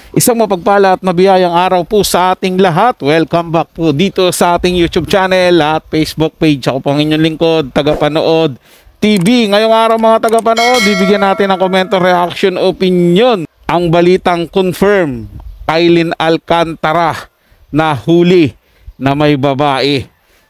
Isang mapagpala at mabiyayang araw po sa ating lahat. Welcome back po dito sa ating YouTube channel at Facebook page. Ako po ang inyong lingkod, Tagapanood TV. Ngayong araw mga tagapanood, bibigyan natin ng komento, reaction, opinion. Ang balitang confirm, Kailin Alcantara na huli na may babae,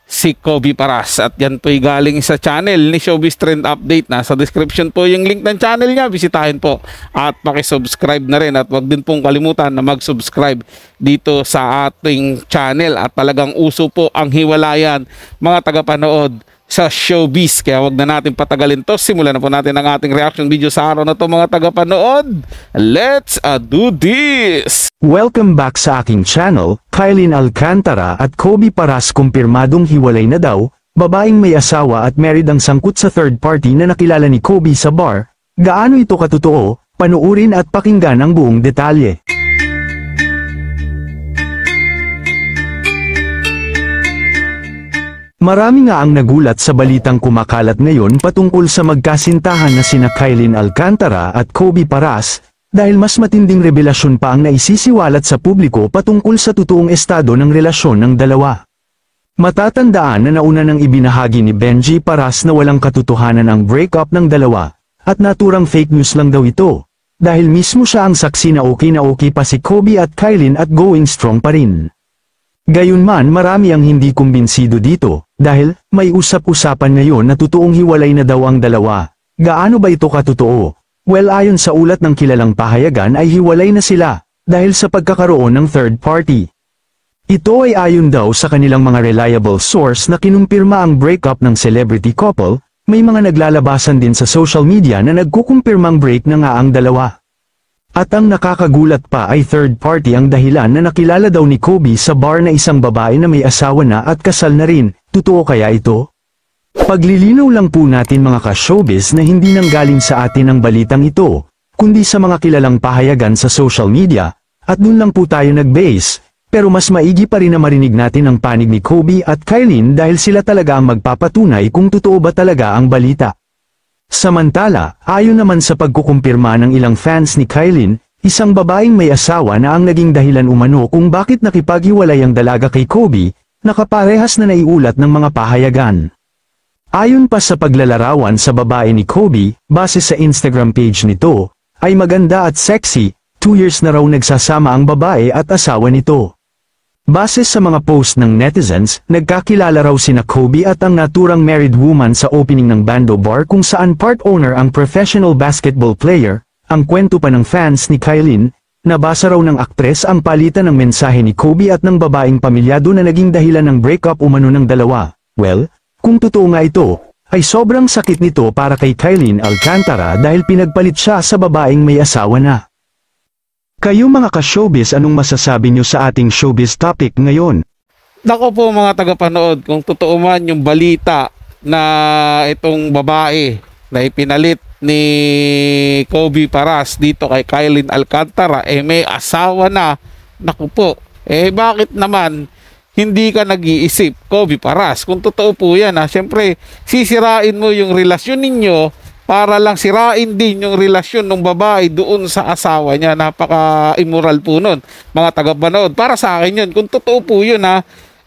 si Kobe Paras. At yan po'y galing sa channel ni Showbiz Trend Update. Nasa description po yung link ng channel niya. Bisitahin po at pakisubscribe na rin. At wag din pong kalimutan na mag-subscribe dito sa ating channel. At talagang uso po ang hiwalayan mga tagapanood sa showbiz. Kaya wag na natin patagalin to. Simulan na po natin ang ating reaction video sa araw na to mga tagapanood. Let's do this! Welcome back sa aking channel. Kailin Alcantara at Kobe Paras kumpirmadong hiwalay na daw, babaeng may asawa at married ang sangkut sa third party na nakilala ni Kobe sa bar. Gaano ito katotoo? Panuurin at pakinggan ang buong detalye. Marami nga ang nagulat sa balitang kumakalat ngayon patungkol sa magkasintahan na sina Kailin Alcantara at Kobe Paras, dahil mas matinding revelasyon pa ang naisisiwalat sa publiko patungkol sa totoong estado ng relasyon ng dalawa. Matatandaan na nauna nang ibinahagi ni Benji Paras na walang katotohanan ang breakup ng dalawa, at naturang fake news lang daw ito, dahil mismo siya ang saksi na okay pa si Kobe at Kailin at going strong pa rin. Gayunman marami ang hindi kumbinsido dito, dahil may usap-usapan ngayon na totoong hiwalay na daw ang dalawa. Gaano ba ito katotoo? Well, ayon sa ulat ng kilalang pahayagan ay hiwalay na sila, dahil sa pagkakaroon ng third party. Ito ay ayon daw sa kanilang mga reliable source na kinumpirma ang breakup ng celebrity couple. May mga naglalabasan din sa social media na nagkukumpirmang break na nga ang dalawa. At ang nakakagulat pa ay third party ang dahilan na nakilala daw ni Kobe sa bar na isang babae na may asawa na at kasal na rin. Totoo kaya ito? Paglilinaw lang po natin mga ka-showbiz na hindi nanggaling sa atin ang balitang ito, kundi sa mga kilalang pahayagan sa social media, at dun lang po tayo nag-base, pero mas maigi pa rin na marinig natin ang panig ni Kobe at Kailin dahil sila talaga ang magpapatunay kung totoo ba talaga ang balita. Samantala, ayon naman sa pagkukumpirma ng ilang fans ni Kailin, isang babaeng may asawa na ang naging dahilan umano kung bakit nakipaghiwalay ang dalaga kay Kobe, nakaparehas na naiulat ng mga pahayagan. Ayon pa sa paglalarawan sa babae ni Kobe, base sa Instagram page nito, ay maganda at sexy, 2 years na raw nagsasama ang babae at asawa nito. Base sa mga post ng netizens, nagkakilala raw sina Kobe at ang naturang married woman sa opening ng Bando Bar kung saan part owner ang professional basketball player. Ang kwento pa ng fans ni Kailin, nabasa raw ng aktres ang palitan ng mensahe ni Kobe at ng babaeng pamilyado na naging dahilan ng breakup umano ng dalawa. Well, kung totoo nga ito, ay sobrang sakit nito para kay Kailin Alcantara dahil pinagpalit siya sa babaeng may asawa na. Kayo mga ka-showbiz, anong masasabi nyo sa ating showbiz topic ngayon? Nako po mga tagapanood, kung totoo man yung balita na itong babae na ipinalit ni Kobe Paras dito kay Kailin Alcantara, may asawa na, naku po, bakit naman hindi ka nag-iisip, Kobe Paras? Kung totoo po yan, syempre sisirain mo yung relasyon ninyo para lang sirain din yung relasyon ng babae doon sa asawa niya. Napaka-immoral po nun, mga tagapanood. Para sa akin yun, kung totoo po yun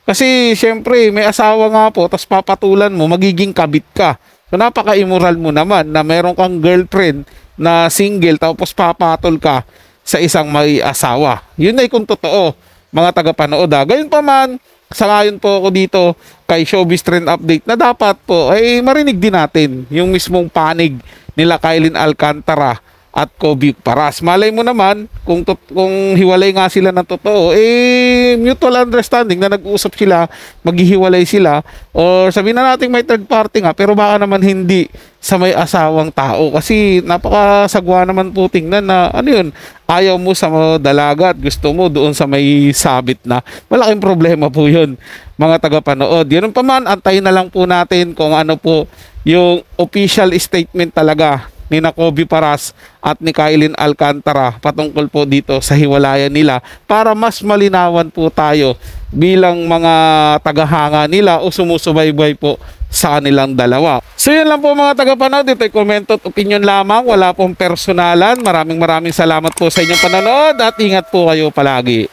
kasi syempre may asawa nga po, tapos papatulan mo, magiging kabit ka. So napaka-immoral mo naman na meron kang girlfriend na single, tapos papatol ka sa isang may asawa. Yun ay kung totoo, mga tagapanood. Gayon pa man, sangayon po ako dito kay Showbiz Trend Update na dapat po ay marinig din natin yung mismong panig nila Kailin Alcantara at Kobe Paras. Malay mo naman kung hiwalay nga sila ng totoo, mutual understanding na nag-uusap sila, maghihiwalay sila, or sabihin na natin may third party nga, pero baka naman hindi sa may asawang tao, kasi napakasagwa naman po tingnan na ayaw mo sa dalaga at gusto mo doon sa may sabit na. Malaking problema po yun, mga tagapanood. Yun pa man, antayin na lang po natin kung ano po yung official statement talaga ni Kobe Paras at ni Kylin Alcantara patungkol po dito sa hiwalayan nila para mas malinawan po tayo bilang mga tagahanga nila o sumusubaybay po sa kanilang dalawa. So yun lang po mga tagapanood, ito ay komento at opinion lamang, wala pong personalan. Maraming salamat po sa inyong panonood at ingat po kayo palagi.